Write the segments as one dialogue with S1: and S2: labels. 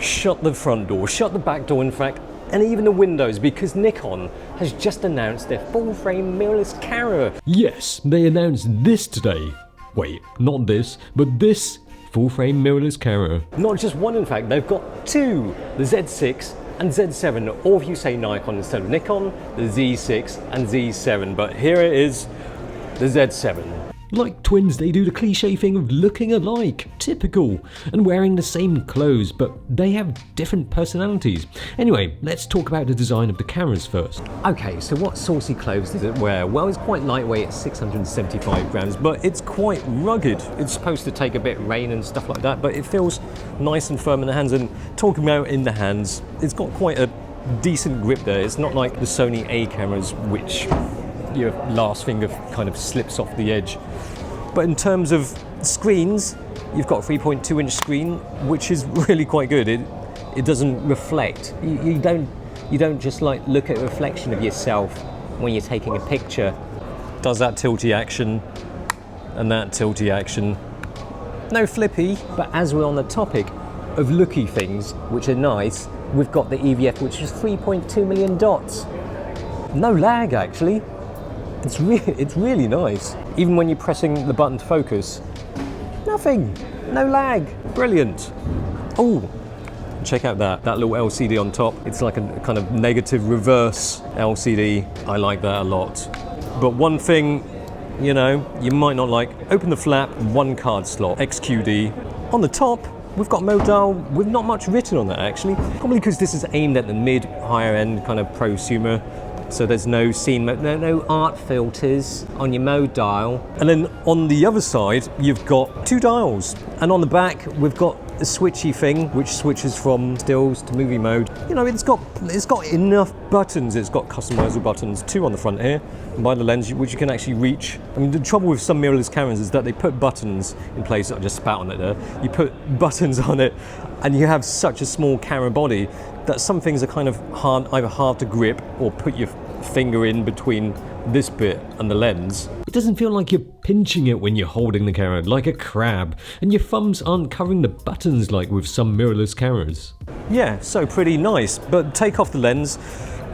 S1: shut the front door, shut the back door in fact, and even the windows, because Nikon has just announced their full-frame mirrorless camera.
S2: Yes, they announced this today. Wait, not this, but this full-frame mirrorless camera.
S1: Not just one in fact, they've got two, the Z6 and Z7, or if you say Nikon instead of Nikon, the Z6 and Z7, but here it is, the Z7.
S2: Like twins, they do the cliche thing of looking alike, typical, and wearing the same clothes, but they have different personalities. Anyway, let's talk about the design of the cameras first.
S1: Okay, so what saucy clothes does it wear? Well, it's quite lightweight at 675 grams, but it's quite rugged. It's supposed to take a bit of rain and stuff like that, but it feels nice and firm in the hands, and talking about in the hands, it's got quite a decent grip there. It's not like the Sony A cameras, which your last finger kind of slips off the edge. But in terms of screens, you've got a 3.2 inch screen, which is really quite good. It doesn't reflect. You don't just like look at a reflection of yourself when you're taking a picture. Does that tilty action and that tilty action. No flippy, but as we're on the topic of looky things, which are nice, we've got the EVF, which is 3.2 million dots. No lag actually. It's really nice. Even when you're pressing the button to focus, nothing, no lag, brilliant. Oh, check out that little LCD on top. It's like a kind of negative reverse LCD. I like that a lot. But one thing, you know, you might not like, open the flap, one card slot, XQD. On the top, we've got mode dial with not much written on that actually. Probably because this is aimed at the mid, higher end kind of prosumer. So there's no scene mode, no art filters on your mode dial. And then on the other side, you've got two dials. And on the back, we've got a switchy thing, which switches from stills to movie mode. You know, it's got enough buttons. It's got customizable buttons, two on the front here, and by the lens, which you can actually reach. I mean, the trouble with some mirrorless cameras is that they put buttons in place. I just spat on it there. You put buttons on it, and you have such a small camera body that some things are kind of hard, either hard to grip or put your finger in between this bit and the lens.
S2: It doesn't feel like you're pinching it when you're holding the camera, like a crab, and your thumbs aren't covering the buttons like with some mirrorless cameras.
S1: Yeah, so pretty nice, but take off the lens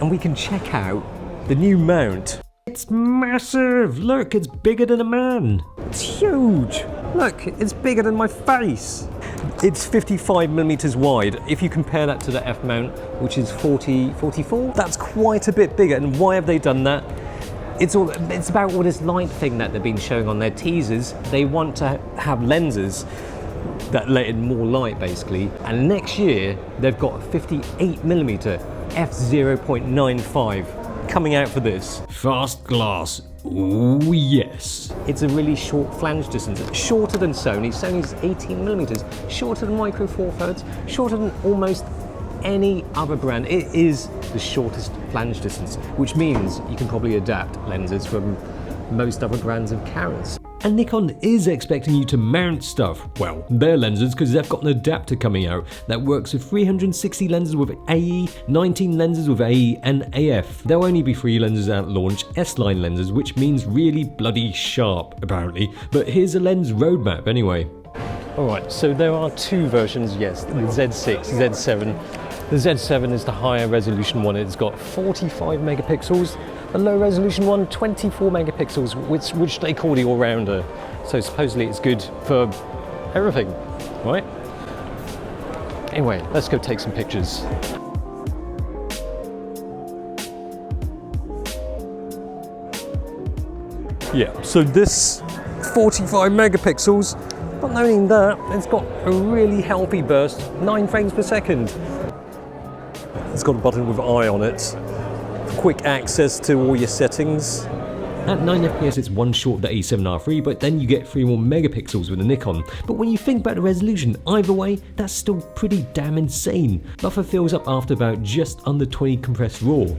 S1: and we can check out the new mount.
S2: It's massive! Look, it's bigger than a man!
S1: It's huge! Look, it's bigger than my face! It's 55mm wide. If you compare that to the F mount, which is 44, that's quite a bit bigger. And why have they done that? It's about all this light thing that they've been showing on their teasers. They want to have lenses that let in more light, basically. And next year, they've got a 58mm f/0.95 coming out for this.
S2: Fast glass. Ooh, yes.
S1: It's a really short flange distance, shorter than Sony. Sony's 18mm, shorter than Micro Four Thirds, shorter than almost any other brand. It is the shortest flange distance, which means you can probably adapt lenses from most other brands of cameras.
S2: And Nikon is expecting you to mount stuff. Well, their lenses, because they've got an adapter coming out that works with 360 lenses with AE, 19 lenses with AE and AF. There'll only be 3 lenses at launch, S-line lenses, which means really bloody sharp, apparently. But here's a lens roadmap anyway.
S1: Alright, so there are two versions, yes, the Z6, Z7. The Z7 is the higher resolution one. It's got 45 megapixels. The low resolution one, 24 megapixels, which they call the all-rounder. So supposedly it's good for everything, right? Anyway, let's go take some pictures. Yeah, so this 45 megapixels, but not only that, it's got a really healthy burst, 9 frames per second. It's got a button with eye on it. Quick access to all your settings.
S2: At 9 FPS it's one short of the A7R III, but then you get 3 more megapixels with the Nikon. But when you think about the resolution, either way, that's still pretty damn insane. Buffer fills up after about just under 20 compressed RAW.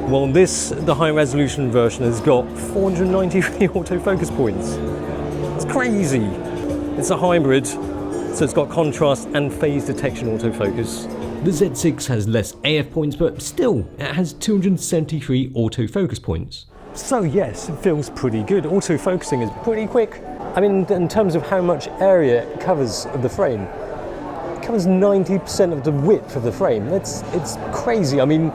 S1: Well, the high resolution version has got 493 autofocus points. It's crazy. It's a hybrid, so it's got contrast and phase detection autofocus.
S2: The Z6 has less AF points, but still, it has 273 autofocus points.
S1: So yes, it feels pretty good. Autofocusing is pretty quick. I mean, in terms of how much area it covers of the frame, it covers 90% of the width of the frame. It's crazy. I mean,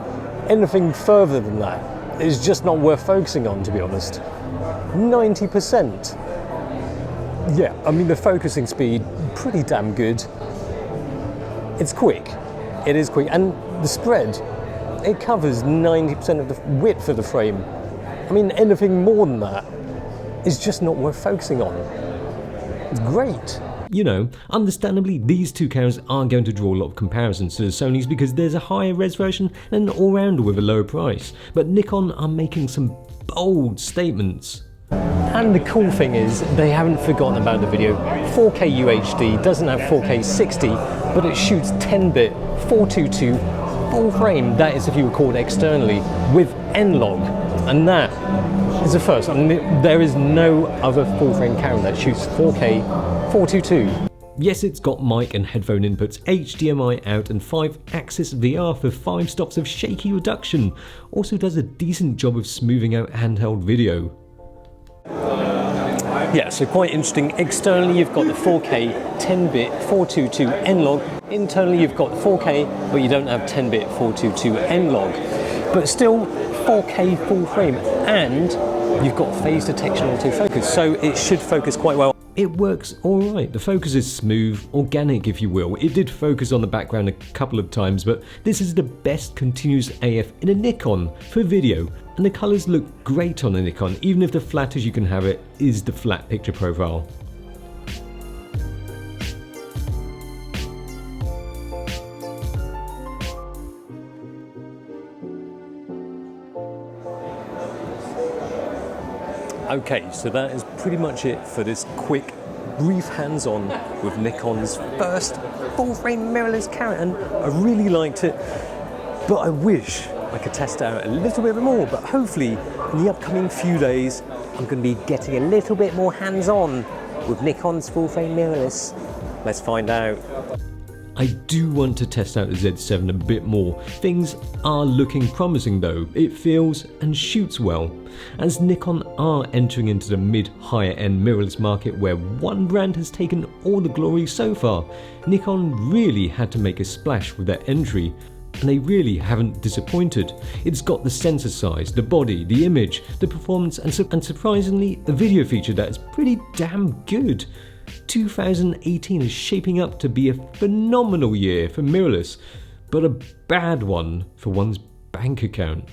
S1: anything further than that is just not worth focusing on, to be honest. 90%. Yeah, I mean, the focusing speed, pretty damn good. It's quick. It is quick. And the spread, it covers 90% of the width of the frame. I mean, anything more than that is just not worth focusing on. It's great.
S2: You know, understandably, these two cameras are going to draw a lot of comparisons to the Sonys because there's a higher res version and an all-rounder with a lower price. But Nikon are making some bold statements.
S1: And the cool thing is, they haven't forgotten about the video. 4K UHD doesn't have 4K 60, but it shoots 10-bit 422 full frame. That is if you record externally with N-Log, and that is the first. I mean, there is no other full frame camera that shoots 4K 422.
S2: Yes, it's got mic and headphone inputs, HDMI out, and 5-axis VR for 5 stops of shaky reduction. Also does a decent job of smoothing out handheld video.
S1: Yeah, so quite interesting. Externally, you've got the 4K 10-bit 422 N-Log. Internally, you've got 4K, but you don't have 10-bit 422 N-Log. But still, 4K full frame, and you've got phase detection autofocus, so it should focus quite well.
S2: It works alright. The focus is smooth, organic if you will. It did focus on the background a couple of times, but this is the best continuous AF in a Nikon for video. And the colours look great on a Nikon, even if the flattest you can have it is the flat picture profile.
S1: Okay, so that is pretty much it for this quick, brief hands-on with Nikon's first full-frame mirrorless camera, and I really liked it, but I wish I could test it out a little bit more, but hopefully in the upcoming few days I'm going to be getting a little bit more hands-on with Nikon's full-frame mirrorless. Let's find out.
S2: I do want to test out the Z7 a bit more. Things are looking promising though. It feels and shoots well. As Nikon are entering into the mid-higher end mirrorless market where one brand has taken all the glory so far, Nikon really had to make a splash with their entry. And they really haven't disappointed. It's got the sensor size, the body, the image, the performance, and surprisingly a video feature that is pretty damn good. 2018 is shaping up to be a phenomenal year for mirrorless, but a bad one for one's bank account.